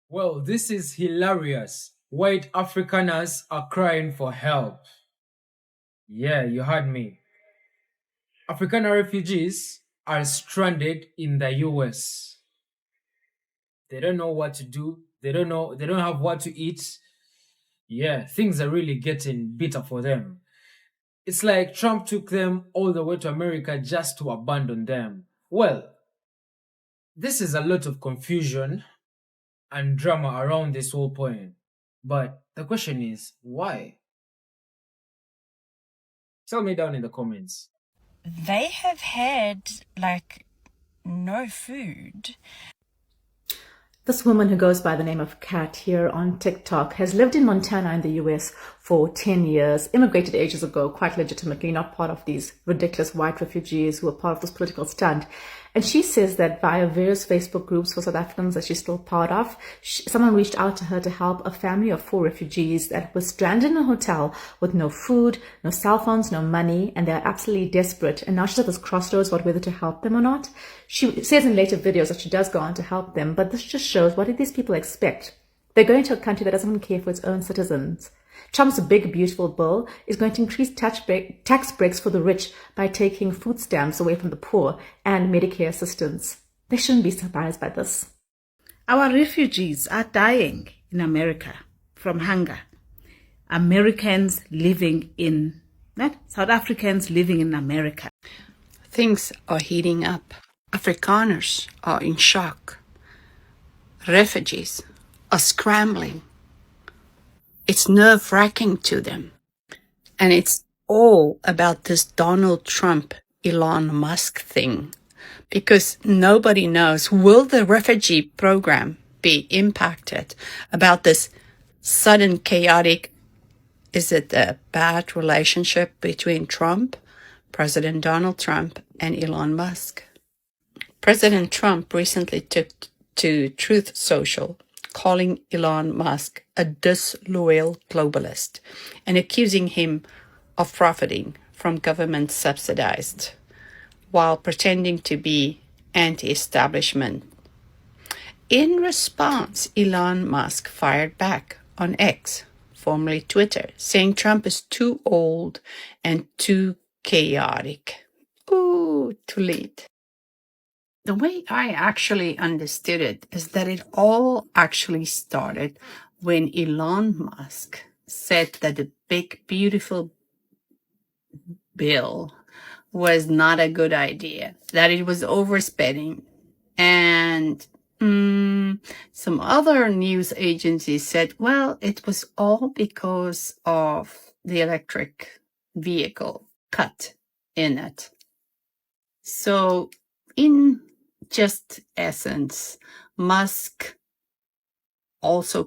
Well, this is hilarious. White Afrikaners are crying for help. Yeah, you heard me. Afrikaner refugees are stranded in the US. They don't know what to do. They don't have what to eat. Yeah, things are really getting bitter for them. It's like Trump took them all the way to America just to abandon them. Well, this is a lot of confusion and drama around this whole point. But the question is, why? Tell me down in the comments. They have had like no food. This woman who goes by the name of Kat here on TikTok has lived in Montana in the US for 10 years, immigrated ages ago, quite legitimately, not part of these ridiculous white refugees who are part of this political stunt. And she says that via various Facebook groups for South Africans that she's still part of, someone reached out to her to help a family of 4 refugees that was stranded in a hotel with no food, no cell phones, no money, and they're absolutely desperate. And now she's at this crossroads about whether to help them or not. She says in later videos that she does go on to help them, but this just shows, what did these people expect? They're going to a country that doesn't even care for its own citizens. Trump's big, beautiful bill is going to increase tax breaks for the rich by taking food stamps away from the poor and Medicare assistance. They shouldn't be surprised by this. Our refugees are dying in America from hunger. Americans living in, South Africans living in America. Things are heating up. Afrikaners are in shock. Refugees are scrambling. It's nerve-wracking to them. And it's all about this Donald Trump, Elon Musk thing. Because nobody knows, will the refugee program be impacted about this sudden chaotic, is it a bad relationship between Trump, President Donald Trump, and Elon Musk? President Trump recently took to Truth Social, calling Elon Musk a disloyal globalist and accusing him of profiting from government subsidized while pretending to be anti-establishment. In response, Elon Musk fired back on X, formerly Twitter, saying Trump is too old and too chaotic. Ooh, to lead. The way I actually understood it is that it all actually started when Elon Musk said that the big, beautiful bill was not a good idea, that it was overspending. And some other news agencies said, well, it was all because of the electric vehicle cut in it. So in just essence, Musk also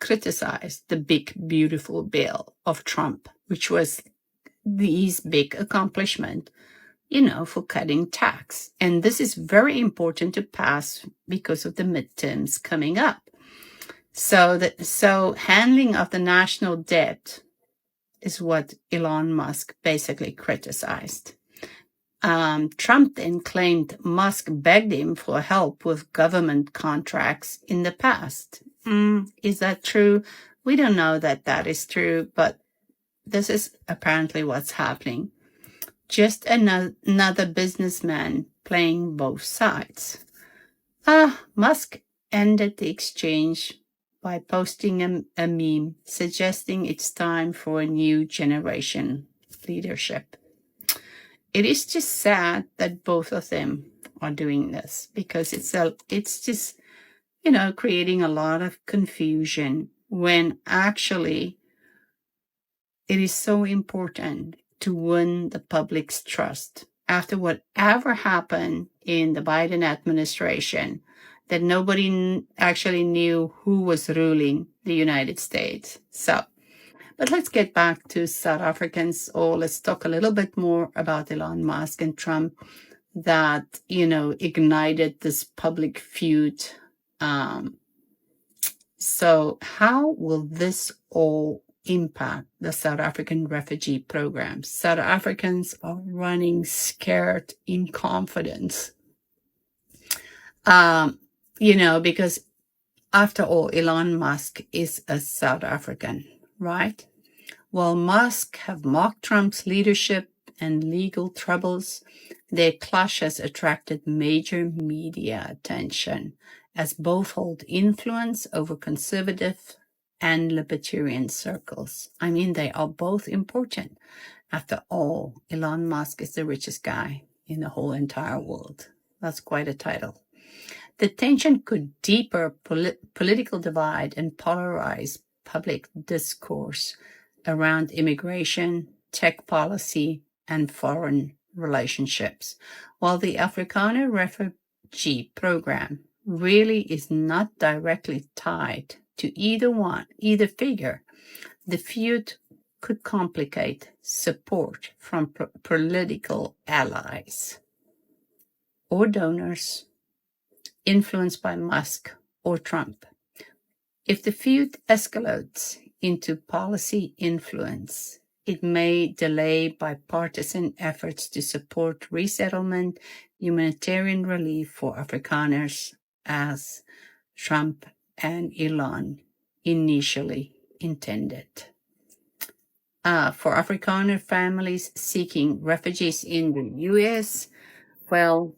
criticized the big, beautiful bill of Trump, which was his big accomplishment, for cutting tax. And this is very important to pass because of the midterms coming up. So handling of the national debt is what Elon Musk basically criticized. Trump then claimed Musk begged him for help with government contracts in the past. Is that true? We don't know that that is true, but this is apparently what's happening. Just another businessman playing both sides. Musk ended the exchange by posting a meme suggesting it's time for a new generation leadership. It is just sad that both of them are doing this because it's just, creating a lot of confusion when actually it is so important to win the public's trust after whatever happened in the Biden administration, that nobody actually knew who was ruling the United States. But let's get back to South Africans, or let's talk a little bit more about Elon Musk and Trump that, ignited this public feud. So how will this all impact the South African refugee program? South Africans are running scared in confidence, because After all, Elon Musk is a South African, right? While Musk have mocked Trump's leadership and legal troubles, their clash has attracted major media attention, as both hold influence over conservative and libertarian circles. I mean, they are both important. After all, Elon Musk is the richest guy in the whole entire world. That's quite a title. The tension could deeper political divide and polarize public discourse around immigration, tech policy, and foreign relationships, while the Afrikaaner refugee program really is not directly tied to either figure. The feud could complicate support from political allies or donors influenced by Musk or Trump. If the feud escalates into policy influence, it may delay bipartisan efforts to support resettlement, humanitarian relief for Afrikaners, as Trump and Elon initially intended. For Afrikaner families seeking refugees in the U.S., well,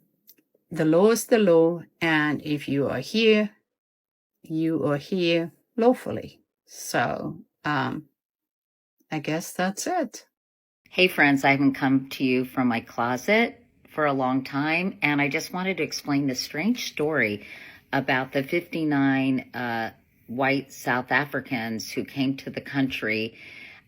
the law is the law, and if you are here lawfully. So, I guess that's it. Hey friends, I haven't come to you from my closet for a long time, and I just wanted to explain this strange story about the 59 white South Africans who came to the country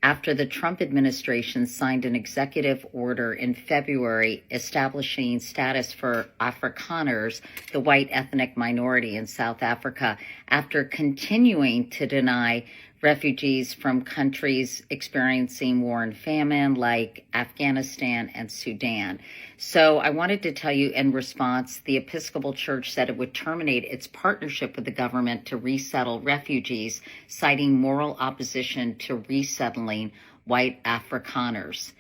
after the Trump administration signed an executive order in February establishing status for Afrikaners, the white ethnic minority in South Africa, after continuing to deny refugees from countries experiencing war and famine like Afghanistan and Sudan. So I wanted to tell you, in response, the Episcopal Church said it would terminate its partnership with the government to resettle refugees, citing moral opposition to resettling white Afrikaners.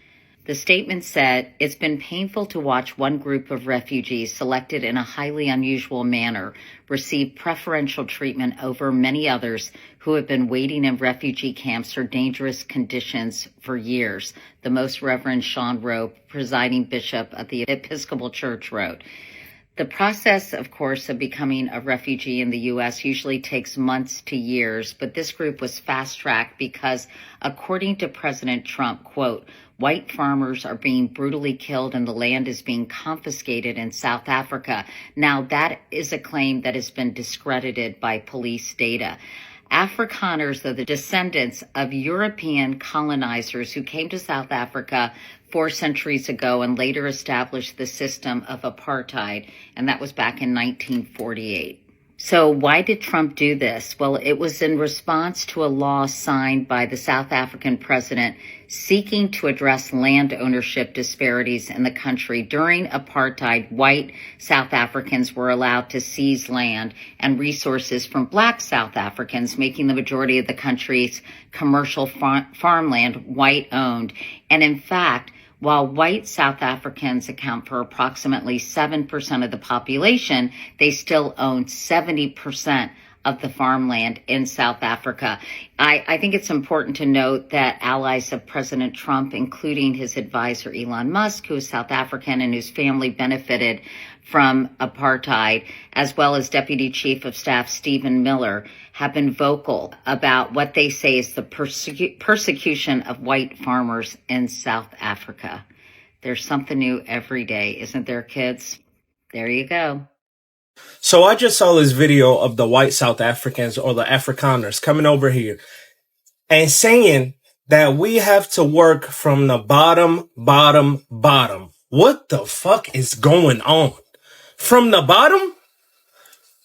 The statement said, "It's been painful to watch one group of refugees selected in a highly unusual manner receive preferential treatment over many others who have been waiting in refugee camps or dangerous conditions for years," the Most Reverend Sean Rowe, presiding bishop of the Episcopal Church, wrote. The process, of course, of becoming a refugee in the U.S. usually takes months to years, but this group was fast-tracked because, according to President Trump, quote, "White farmers are being brutally killed and the land is being confiscated in South Africa." Now, that is a claim that has been discredited by police data. Afrikaners are the descendants of European colonizers who came to South Africa 4 centuries ago and later established the system of apartheid, and that was back in 1948. So why did Trump do this? Well, it was in response to a law signed by the South African president seeking to address land ownership disparities in the country. During apartheid, white South Africans were allowed to seize land and resources from black South Africans, making the majority of the country's commercial farmland white-owned. And in fact, while white South Africans account for approximately 7% of the population, they still own 70% of the farmland in South Africa. I think it's important to note that allies of President Trump, including his advisor Elon Musk, who is South African and whose family benefited from apartheid, as well as Deputy Chief of Staff Stephen Miller, have been vocal about what they say is the persecution of white farmers in South Africa. There's something new every day, isn't there, kids? There you go. So I just saw this video of the white South Africans, or the Afrikaners, coming over here and saying that we have to work from the bottom. What the fuck is going on? From the bottom?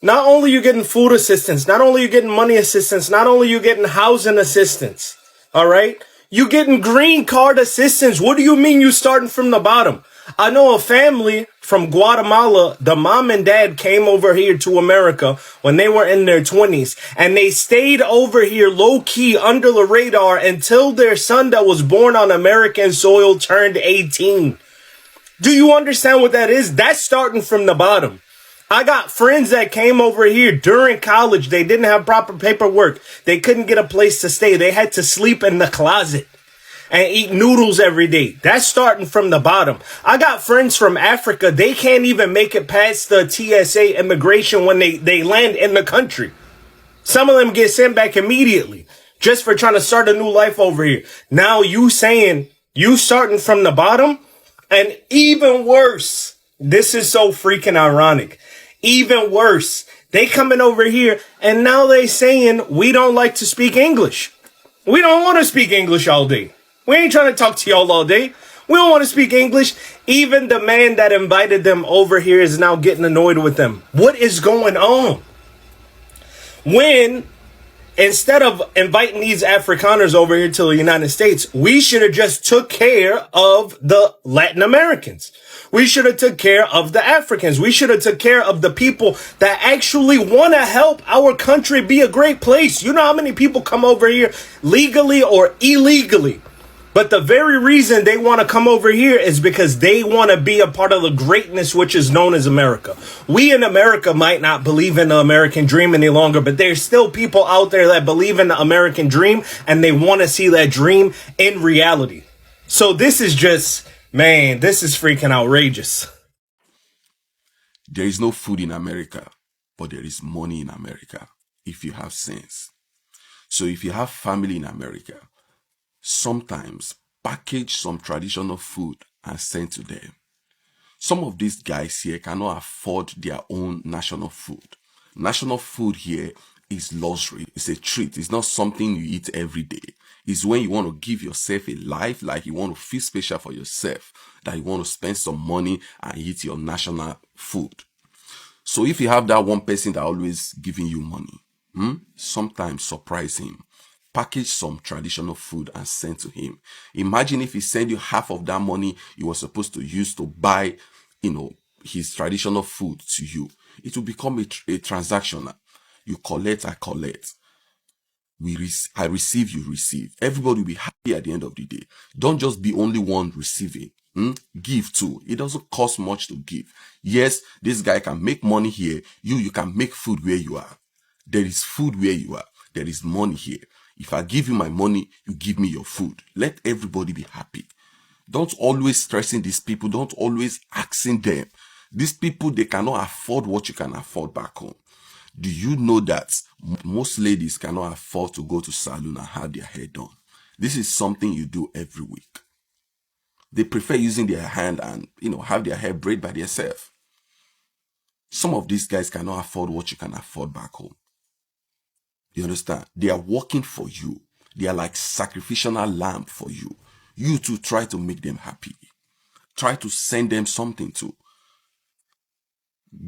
Not only you getting food assistance, not only you getting money assistance, not only you getting housing assistance, all right? You getting green card assistance. What do you mean you starting from the bottom? I know a family from Guatemala. The mom and dad came over here to America when they were in their 20s, and they stayed over here low key under the radar until their son that was born on American soil turned 18. Do you understand what that is? That's starting from the bottom. I got friends that came over here during college. They didn't have proper paperwork. They couldn't get a place to stay. They had to sleep in the closet and eat noodles every day. That's starting from the bottom. I got friends from Africa. They can't even make it past the TSA immigration when they land in the country. Some of them get sent back immediately just for trying to start a new life over here. Now you saying you starting from the bottom? And even worse, this is so freaking ironic. Even worse, they coming over here and now they saying we don't like to speak English. We don't want to speak English all day. We ain't trying to talk to y'all all day. We don't want to speak English. Even the man that invited them over here is now getting annoyed with them. What is going on? When instead of inviting these Afrikaners over here to the United States, we should have just took care of the Latin Americans. We should have took care of the Africans. We should have took care of the people that actually want to help our country be a great place. You know how many people come over here legally or illegally? But the very reason they want to come over here is because they want to be a part of the greatness which is known as America. We in America might not believe in the American dream any longer, but there's still people out there that believe in the American dream and they want to see that dream in reality. So this is just, man, this is freaking outrageous. There is no food in America, but there is money in America if you have sense. So if you have family in America, sometimes package some traditional food and send to them. Some of these guys here cannot afford their own national food. National food here is luxury. It's a treat. It's not something you eat every day. It's when you want to give yourself a life, like you want to feel special for yourself, that you want to spend some money and eat your national food. So if you have that one person that always giving you money, sometimes surprise him. Package some traditional food and send to him. Imagine if he send you half of that money you were supposed to use to buy, his traditional food to you. It will become a transaction. You collect, I collect. I receive, you receive. Everybody will be happy at the end of the day. Don't just be only one receiving. Give too. It doesn't cost much to give. Yes, this guy can make money here. You can make food where you are. There is food where you are. There is money here. If I give you my money, you give me your food. Let everybody be happy. Don't always stressing these people. Don't always asking them. These people, they cannot afford what you can afford back home. Do you know that most ladies cannot afford to go to salon and have their hair done? This is something you do every week. They prefer using their hand and, have their hair braided by themselves. Some of these guys cannot afford what you can afford back home. You understand? They are working for you. They are like sacrificial lamb for you. You too try to make them happy. Try to send them something to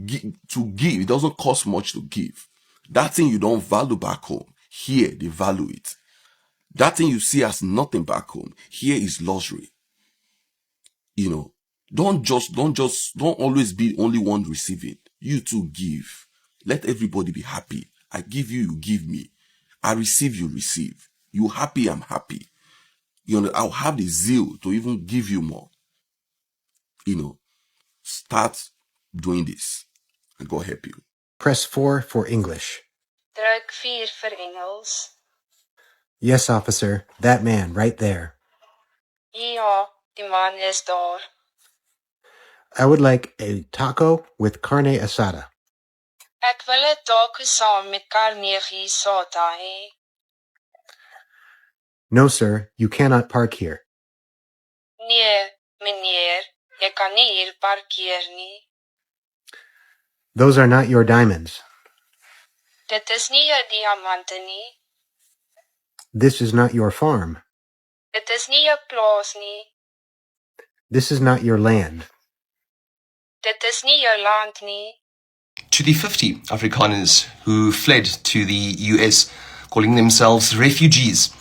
give. It doesn't cost much to give. That thing you don't value back home, here they value it. That thing you see as nothing back home, here is luxury. Don't always be only one receiving. You too give. Let everybody be happy. I give you, you give me. I receive, you receive. You happy, I'm happy. I'll have the zeal to even give you more. Start doing this and God help you. Press 4 for English. Druk 4 for Engels. Yes, officer. That man right there. Ja, die man is daar. I would like a taco with carne asada. Ek wil 'n taco saam met carne asada hê. No, sir. You cannot park here. Nee, meneer, jy kan nie hier parkeer nie. Those are not your diamonds. Dit is nie jou diamante nie. This is not your farm. Dit is nie jou plaas nie. This is not your land. Dit is nie jou land nie. To the 50 Afrikaners who fled to the US, calling themselves refugees.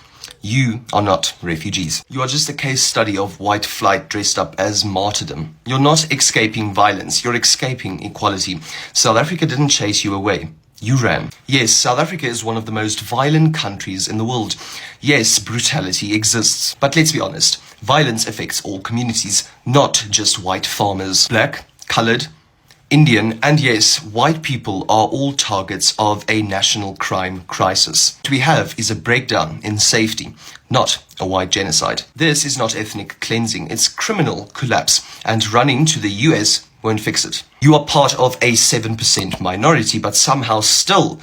You are not refugees. You are just a case study of white flight dressed up as martyrdom. You're not escaping violence. You're escaping equality. South Africa didn't chase you away. You ran. Yes, South Africa is one of the most violent countries in the world. Yes, brutality exists. But let's be honest, violence affects all communities, not just white farmers. Black, colored, Indian, and yes, white people are all targets of a national crime crisis. What we have is a breakdown in safety, not a white genocide. This is not ethnic cleansing, it's criminal collapse, and running to the US won't fix it. You are part of a 7% minority, but somehow still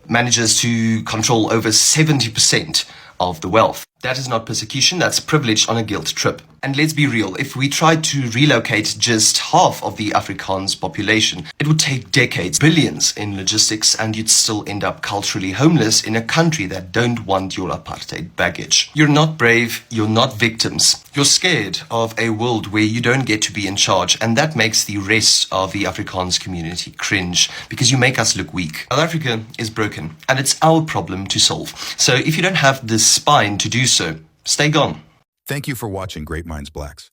manages to control over 70% of the wealth. That is not persecution, that's privilege on a guilt trip. And let's be real, if we tried to relocate just half of the Afrikaans population, it would take decades, billions in logistics, and you'd still end up culturally homeless in a country that don't want your apartheid baggage. You're not brave, you're not victims. You're scared of a world where you don't get to be in charge, and that makes the rest of the Afrikaans community cringe, because you make us look weak. South Africa is broken, and it's our problem to solve. So if you don't have the spine to do so, stay gone. Thank you for watching Great Minds Blacks.